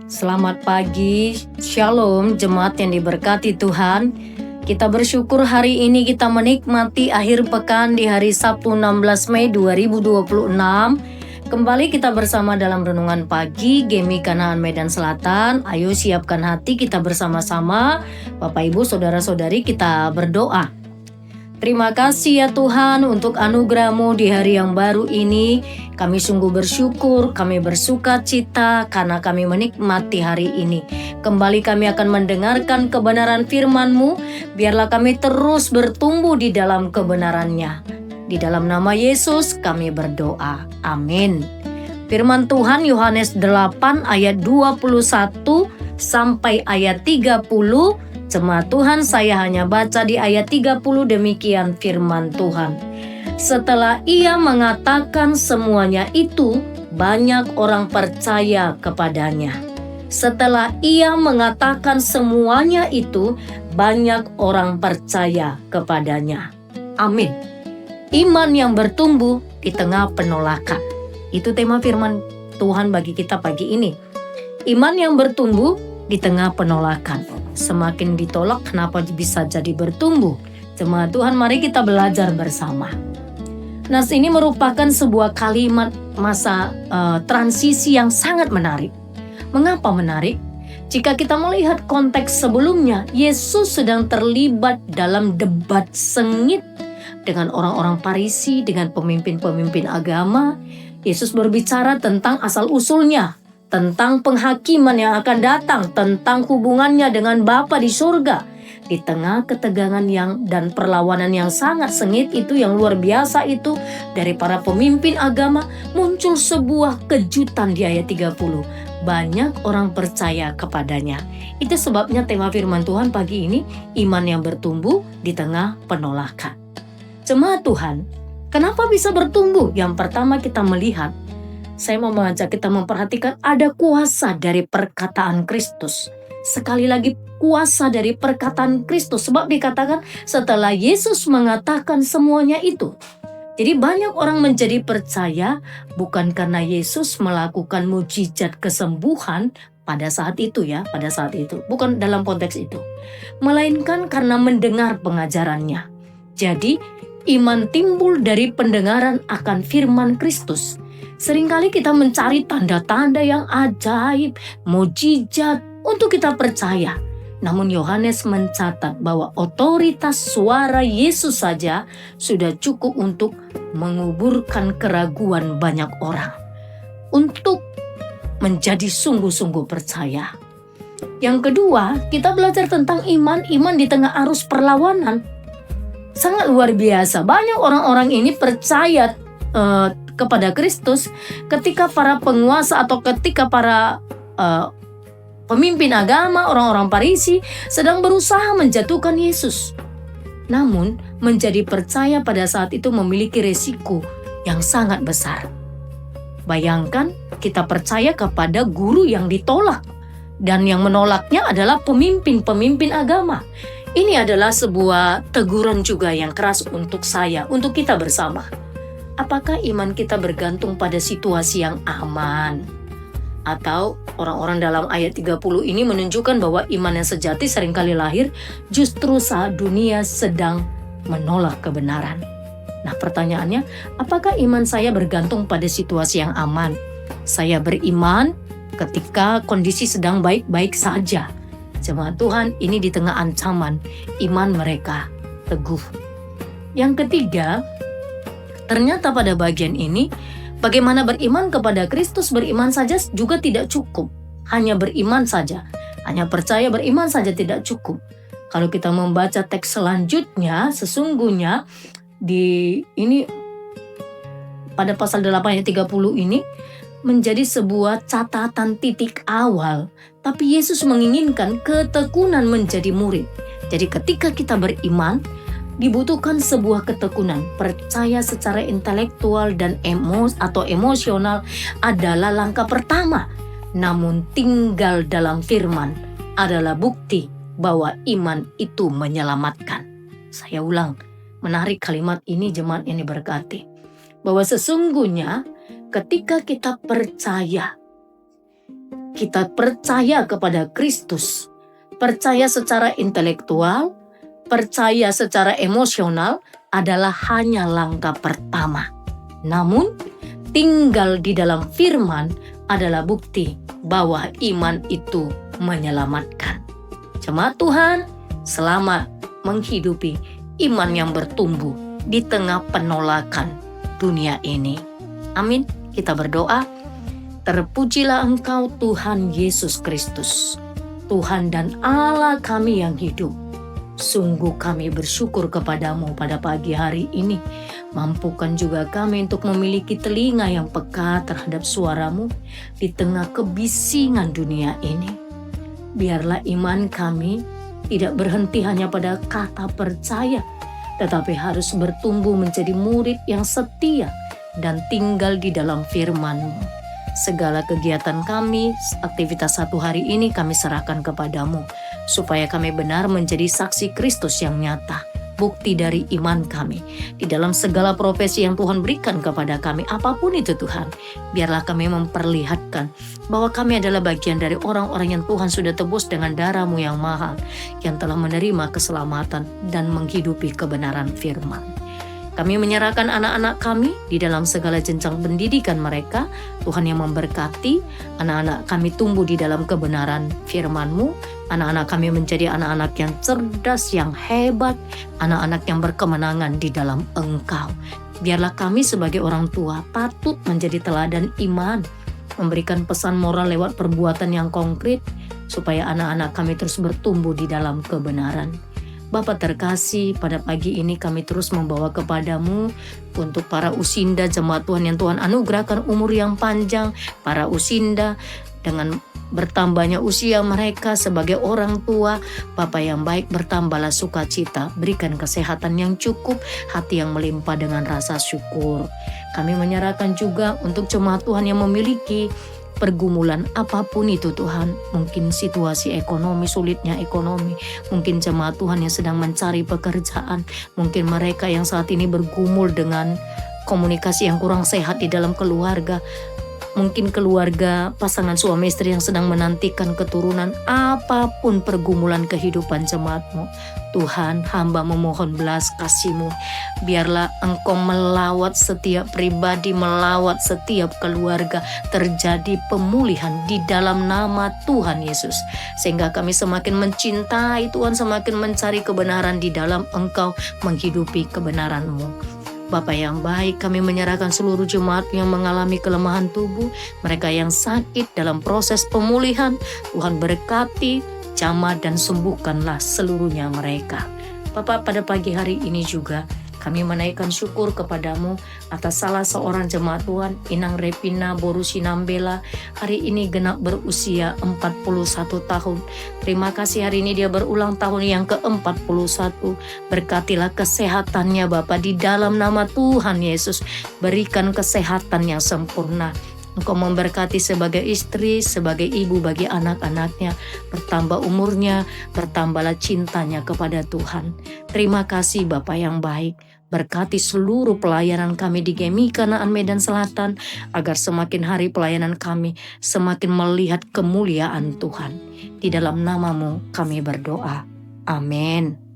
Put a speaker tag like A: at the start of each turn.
A: Selamat pagi, Shalom jemaat yang diberkati Tuhan. Kita bersyukur hari ini kita menikmati akhir pekan di hari Sabtu 16 Mei 2026. Kembali kita bersama dalam renungan pagi GMI Kanaan Medan Selatan. Ayo siapkan hati, kita bersama-sama. Bapak Ibu Saudara-saudari, kita berdoa. Terima kasih ya Tuhan untuk anugerah-Mu di hari yang baru ini. Kami sungguh bersyukur, kami bersuka cita karena kami menikmati hari ini. Kembali kami akan mendengarkan kebenaran firman-Mu. Biarlah kami terus bertumbuh di dalam kebenaran-Nya. Di dalam nama Yesus kami berdoa. Amin. Firman Tuhan Yohanes 8 ayat 21 sampai ayat 30. Jemaat Tuhan, saya hanya baca di ayat 30, demikian firman Tuhan. Setelah ia mengatakan semuanya itu, banyak orang percaya kepadanya. Setelah ia mengatakan semuanya itu, banyak orang percaya kepadanya. Amin. Iman yang bertumbuh di tengah penolakan. Itu tema firman Tuhan bagi kita pagi ini. Iman yang bertumbuh di tengah penolakan. Semakin ditolak, kenapa bisa jadi bertumbuh? Jemaat Tuhan, mari kita belajar bersama. Nah, ini merupakan sebuah kalimat masa transisi yang sangat menarik. Mengapa menarik? Jika kita melihat konteks sebelumnya, Yesus sedang terlibat dalam debat sengit dengan orang-orang Farisi, dengan pemimpin-pemimpin agama. Yesus berbicara tentang asal-usulnya, tentang penghakiman yang akan datang, tentang hubungannya dengan Bapa di surga. Di tengah ketegangan dan perlawanan yang sangat sengit itu, yang luar biasa itu, dari para pemimpin agama, muncul sebuah kejutan di ayat 30. Banyak orang percaya kepadanya. Itu sebabnya tema firman Tuhan pagi ini, iman yang bertumbuh di tengah penolakan. Jemaat Tuhan, kenapa bisa bertumbuh? Yang pertama kita melihat, saya mau mengajak kita memperhatikan ada kuasa dari perkataan Kristus. Sekali lagi, kuasa dari perkataan Kristus. Sebab dikatakan setelah Yesus mengatakan semuanya itu. Jadi banyak orang menjadi percaya bukan karena Yesus melakukan mujizat kesembuhan pada saat itu ya. Pada saat itu. Bukan dalam konteks itu. Melainkan karena mendengar pengajarannya. Jadi iman timbul dari pendengaran akan firman Kristus. Seringkali kita mencari tanda-tanda yang ajaib, mujizat untuk kita percaya. Namun Yohanes mencatat bahwa otoritas suara Yesus saja sudah cukup untuk menguburkan keraguan banyak orang. Untuk menjadi sungguh-sungguh percaya. Yang kedua, kita belajar tentang iman di tengah arus perlawanan. Sangat luar biasa. Banyak orang-orang ini percaya kepada Kristus ketika para penguasa atau ketika para pemimpin agama, orang-orang Farisi sedang berusaha menjatuhkan Yesus. Namun menjadi percaya pada saat itu memiliki resiko yang sangat besar. Bayangkan kita percaya kepada guru yang ditolak, dan yang menolaknya adalah pemimpin-pemimpin agama. Ini adalah sebuah teguran juga yang keras untuk saya, untuk kita bersama. Apakah iman kita bergantung pada situasi yang aman? Atau orang-orang dalam ayat 30 ini menunjukkan bahwa iman yang sejati seringkali lahir justru saat dunia sedang menolak kebenaran. Nah, pertanyaannya, apakah iman saya bergantung pada situasi yang aman? Saya beriman ketika kondisi sedang baik-baik saja. Jemaat Tuhan, ini di tengah ancaman, iman mereka teguh. Yang ketiga, ternyata pada bagian ini, bagaimana beriman kepada Kristus, beriman saja juga tidak cukup. Hanya beriman saja, hanya percaya beriman saja tidak cukup. Kalau kita membaca teks selanjutnya, sesungguhnya pada pasal 8 ayat 30 ini menjadi sebuah catatan titik awal. Tapi Yesus menginginkan ketekunan menjadi murid. Jadi ketika kita beriman, dibutuhkan sebuah ketekunan. Percaya secara intelektual dan emosional adalah langkah pertama. Namun tinggal dalam firman adalah bukti bahwa iman itu menyelamatkan. Saya ulang, menarik kalimat ini jemaat yang diberkati. Bahwa sesungguhnya ketika kita percaya kita percaya kepada Kristus, percaya secara intelektual, percaya secara emosional adalah hanya langkah pertama. Namun, tinggal di dalam firman adalah bukti bahwa iman itu menyelamatkan. Jemaat Tuhan, selamat menghidupi iman yang bertumbuh di tengah penolakan dunia ini. Amin. Kita berdoa. Terpujilah Engkau Tuhan Yesus Kristus, Tuhan dan Allah kami yang hidup. Sungguh kami bersyukur kepadamu pada pagi hari ini. Mampukan juga kami untuk memiliki telinga yang peka terhadap suaramu di tengah kebisingan dunia ini. Biarlah iman kami tidak berhenti hanya pada kata percaya, tetapi harus bertumbuh menjadi murid yang setia dan tinggal di dalam firman-Mu. Segala kegiatan kami, aktivitas satu hari ini kami serahkan kepadamu, supaya kami benar menjadi saksi Kristus yang nyata, bukti dari iman kami. Di dalam segala profesi yang Tuhan berikan kepada kami, apapun itu Tuhan, biarlah kami memperlihatkan bahwa kami adalah bagian dari orang-orang yang Tuhan sudah tebus dengan darah-Mu yang mahal, yang telah menerima keselamatan dan menghidupi kebenaran firman. Kami menyerahkan anak-anak kami di dalam segala jenjang pendidikan mereka. Tuhan yang memberkati, anak-anak kami tumbuh di dalam kebenaran firman-Mu. Anak-anak kami menjadi anak-anak yang cerdas, yang hebat, anak-anak yang berkemenangan di dalam Engkau. Biarlah kami sebagai orang tua patut menjadi teladan iman, memberikan pesan moral lewat perbuatan yang konkret, supaya anak-anak kami terus bertumbuh di dalam kebenaran. Bapa terkasih, pada pagi ini kami terus membawa kepadamu untuk para usinda jemaat Tuhan yang Tuhan anugerahkan umur yang panjang, para usinda dengan bertambahnya usia mereka sebagai orang tua. Bapa yang baik, bertambahlah sukacita, berikan kesehatan yang cukup, hati yang melimpah dengan rasa syukur. Kami menyerahkan juga untuk jemaat Tuhan yang memiliki pergumulan apapun itu Tuhan, mungkin situasi ekonomi, sulitnya ekonomi, mungkin jemaat Tuhan yang sedang mencari pekerjaan, mungkin mereka yang saat ini bergumul dengan komunikasi yang kurang sehat di dalam keluarga, mungkin keluarga pasangan suami istri yang sedang menantikan keturunan, apapun pergumulan kehidupan jemaat-Mu, Tuhan, hamba memohon belas kasih-Mu. Biarlah Engkau melawat setiap pribadi, melawat setiap keluarga, terjadi pemulihan di dalam nama Tuhan Yesus. Sehingga kami semakin mencintai Tuhan, semakin mencari kebenaran di dalam Engkau, menghidupi kebenaran-Mu. Bapa yang baik, kami menyerahkan seluruh jemaat yang mengalami kelemahan tubuh, mereka yang sakit dalam proses pemulihan. Tuhan berkati, jamah dan sembuhkanlah seluruhnya mereka. Bapa, pada pagi hari ini juga kami menaikkan syukur kepadamu atas salah seorang jemaat Tuhan, Inang Repina Borusinambela, hari ini genap berusia 41 tahun. Terima kasih, hari ini dia berulang tahun yang ke-41. Berkatilah kesehatannya Bapa di dalam nama Tuhan Yesus. Berikan kesehatan yang sempurna. Engkau memberkati sebagai istri, sebagai ibu bagi anak-anaknya. Bertambah umurnya, bertambahlah cintanya kepada Tuhan. Terima kasih Bapa yang baik. Berkati seluruh pelayanan kami di GMI Kanaan Medan Selatan, agar semakin hari pelayanan kami semakin melihat kemuliaan Tuhan. Di dalam nama-Mu kami berdoa. Amin.